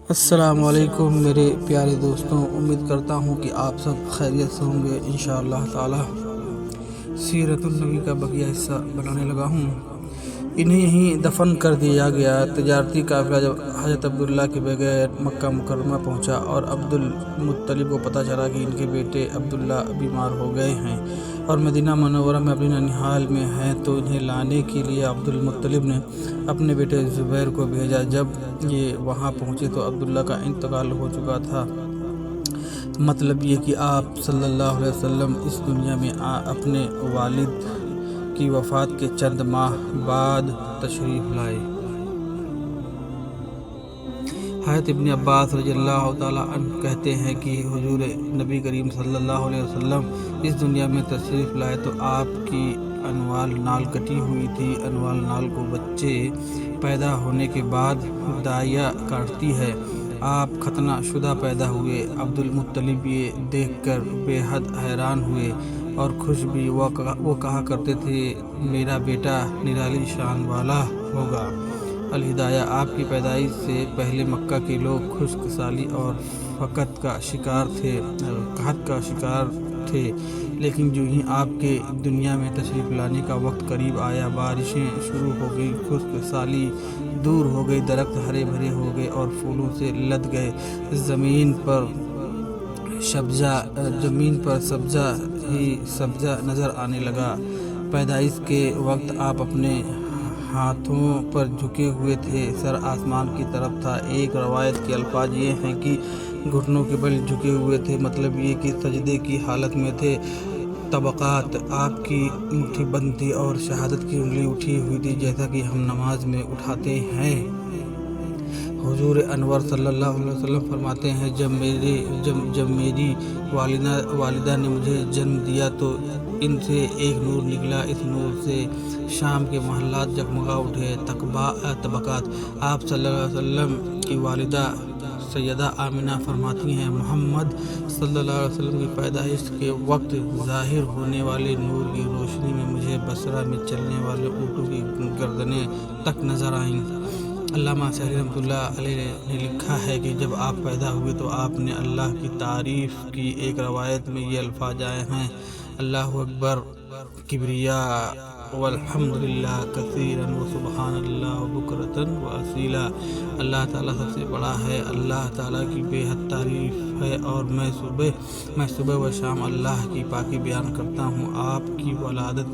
السلام علیکم میرے پیارے دوستوں، امید کرتا ہوں کہ آپ سب خیریت سے ہوں گے۔ انشاءاللہ تعالی سیرت النبی کا بقیہ حصہ بنانے لگا ہوں۔ انہیں یہیں دفن کر دیا گیا۔ تجارتی قافلہ جب حضرت عبداللہ کے بغیر مکہ مکرمہ پہنچا اور عبد المطلب کو پتہ چلا کہ ان کے بیٹے عبداللہ بیمار ہو گئے ہیں اور مدینہ منورہ میں اپنی ننیھال میں ہیں، تو انہیں لانے کے لیے عبد المطلب نے اپنے بیٹے زبیر کو بھیجا۔ جب یہ وہاں پہنچے تو عبداللہ کا انتقال ہو چکا تھا، مطلب یہ کہ آپ صلی اللہ علیہ وسلم اس دنیا میں اپنے والد کی وفات کے چند ماہ بعد تشریف لائے۔ حضرت ابن عباس رضی اللہ تعالیٰ عنہ کہتے ہیں کہ حضور نبی کریم صلی اللہ علیہ وسلم اس دنیا میں تشریف لائے تو آپ کی انوال نال کٹی ہوئی تھی۔ انوال نال کو بچے پیدا ہونے کے بعد دائیا کاٹتی ہے۔ آپ ختنہ شدہ پیدا ہوئے۔ عبد المطلب یہ دیکھ کر بے حد حیران ہوئے اور خوش بھی۔ وہ کہا کرتے تھے، میرا بیٹا نرالی شان والا ہوگا۔ الہدایہ، آپ کی پیدائش سے پہلے مکہ کے لوگ خشک سالی اور فقر کا شکار تھے، لیکن جو ہی آپ کے دنیا میں تشریف لانے کا وقت قریب آیا، بارشیں شروع ہو گئی، خشک سالی دور ہو گئی، درخت ہرے بھرے ہو گئے اور پھولوں سے لد گئے، زمین پر سبزہ ہی سبزہ نظر آنے لگا۔ پیدائش کے وقت آپ اپنے ہاتھوں پر جھکے ہوئے تھے، سر آسمان کی طرف تھا۔ ایک روایت کے الفاظ یہ ہیں کہ گھٹنوں کے بل جھکے ہوئے تھے، مطلب یہ کہ سجدے کی حالت میں تھے۔ طبقات، آپ کی مٹھی بند تھی اور شہادت کی انگلی اٹھی ہوئی تھی، جیسا کہ ہم نماز میں اٹھاتے ہیں۔ حضور انور صلی اللہ علیہ وسلم فرماتے ہیں، جب میری والدہ نے مجھے جنم دیا تو ان سے ایک نور نکلا، اس نور سے شام کے محلات جگمگا اٹھے۔ طبقات، آپ صلی اللہ علیہ وسلم کی والدہ سیدہ آمنہ فرماتی ہیں، محمد صلی اللہ علیہ وسلم کی پیدائش کے وقت ظاہر ہونے والے نور کی روشنی میں مجھے بصرہ میں چلنے والے اونٹوں کی گردنیں تک نظر آئیں۔ علامہ سعدی رحمۃ اللہ علیہ نے لکھا ہے کہ جب آپ پیدا ہوئے تو آپ نے اللہ کی تعریف کی۔ ایک روایت میں یہ الفاظ آئے ہیں، اللہ اکبر کبریاء والحمدللہ کثیرا وسبحان اللہ بکرۃ واصیلا۔ اللہ تعالیٰ سب سے بڑا ہے، اللہ تعالیٰ کی بے حد تعریف ہے اور میں صبح و شام اللہ کی پاکی بیان کرتا ہوں۔ آپ کی ولادت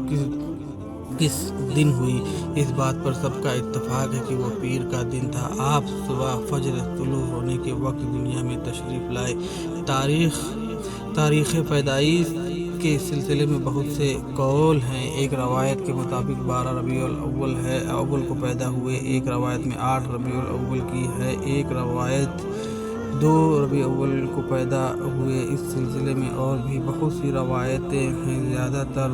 کس دن ہوئی، اس بات پر سب کا اتفاق ہے کہ وہ پیر کا دن تھا۔ آپ صبح فجر طلوع ہونے کے وقت دنیا میں تشریف لائے۔ تاریخ پیدائش کے سلسلے میں بہت سے قول ہیں۔ ایک روایت کے مطابق 12 ربیع الاول کو پیدا ہوئے، ایک روایت میں 8 ربیع الاول کی ہے، ایک روایت 2 ربیع الاول کو پیدا ہوئے۔ اس سلسلے میں اور بھی بہت سی روایتیں ہیں۔ زیادہ تر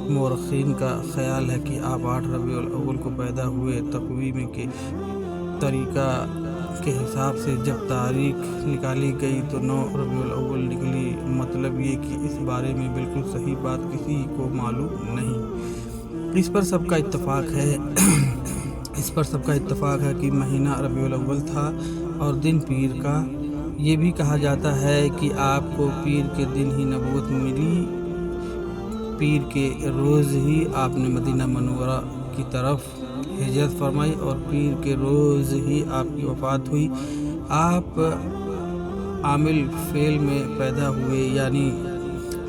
مورخین کا خیال ہے کہ آپ 8 ربیع الاول کو پیدا ہوئے۔ تقویم کے طریقہ کے حساب سے جب تاریخ نکالی گئی تو 9 ربیع الاول نکلی، مطلب یہ کہ اس بارے میں بالکل صحیح بات کسی کو معلوم نہیں۔ اس پر سب کا اتفاق ہے کہ مہینہ ربیع الاول تھا اور دن پیر کا۔ یہ بھی کہا جاتا ہے کہ آپ کو پیر کے دن ہی نبوت ملی، پیر کے روز ہی آپ نے مدینہ منورہ کی طرف ہجرت فرمائی اور پیر کے روز ہی آپ کی وفات ہوئی۔ آپ عامل فیل میں پیدا ہوئے، یعنی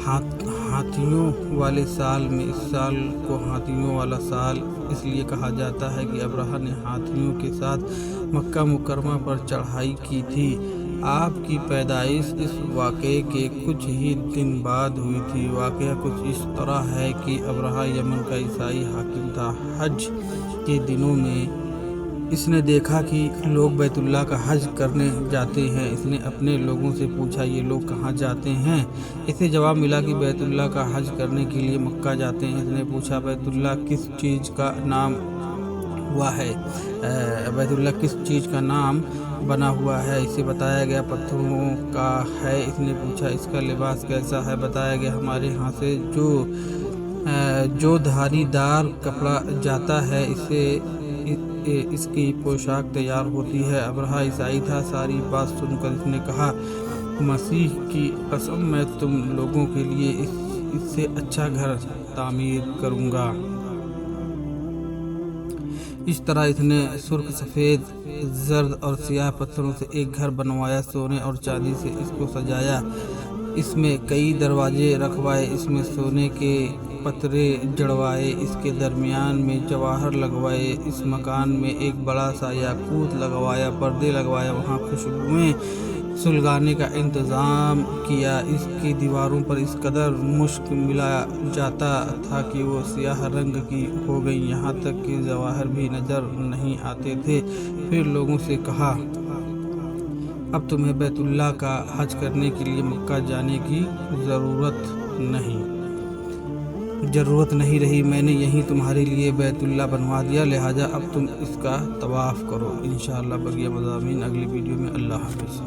ہاتھیوں والے سال میں۔ اس سال کو ہاتھیوں والا سال اس لیے کہا جاتا ہے کہ ابرہہ نے ہاتھیوں کے ساتھ مکہ مکرمہ پر چڑھائی کی تھی۔ آپ کی پیدائش اس واقعے کے کچھ ہی دن بعد ہوئی تھی۔ واقعہ کچھ اس طرح ہے کہ ابرہہ یمن کا عیسائی حاکم تھا۔ حج کے دنوں میں اس نے دیکھا کہ لوگ بیت اللہ کا حج کرنے جاتے ہیں۔ اس نے اپنے لوگوں سے پوچھا، یہ لوگ کہاں جاتے ہیں؟ اسے جواب ملا کہ بیت اللہ کا حج کرنے کے لیے مکہ جاتے ہیں۔ اس نے پوچھا، بیت اللہ کس چیز کا نام بنا ہوا ہے؟ اسے بتایا گیا پتھروں کا ہے۔ اس نے پوچھا، اس کا لباس کیسا ہے؟ بتایا گیا ہمارے ہاں سے جو دھاری دار کپڑا جاتا ہے اس کی پوشاک تیار ہوتی ہے۔ ابرہہ عیسائی تھا۔ ساری بات سن کر اس نے کہا، مسیح کی قسم، میں تم لوگوں کے لیے اس سے اچھا گھر تعمیر کروں گا۔ اس طرح اس نے سرخ، سفید، زرد اور سیاہ پتھروں سے ایک گھر بنوایا، سونے اور چاندی سے اس کو سجایا، اس میں کئی دروازے رکھوائے، اس میں سونے کے پترے جڑوائے، اس کے درمیان میں جواہر لگوائے، اس مکان میں ایک بڑا سا یاقوت لگوایا، پردے لگوائے، وہاں خوشبوئیں سلگانے کا انتظام کیا۔ اس کی دیواروں پر اس قدر مشک ملا جاتا تھا کہ وہ سیاہ رنگ کی ہو گئیں، یہاں تک کہ جواہر بھی نظر نہیں آتے تھے۔ پھر لوگوں سے کہا، اب تمہیں بیت اللہ کا حج کرنے کے لیے مکہ جانے کی ضرورت نہیں رہی، میں نے یہیں تمہارے لیے بیت اللہ بنوا دیا، لہٰذا اب تم اس کا طواف کرو۔ انشاءاللہ بقیہ مضامین اگلی ویڈیو میں۔ اللہ حافظ۔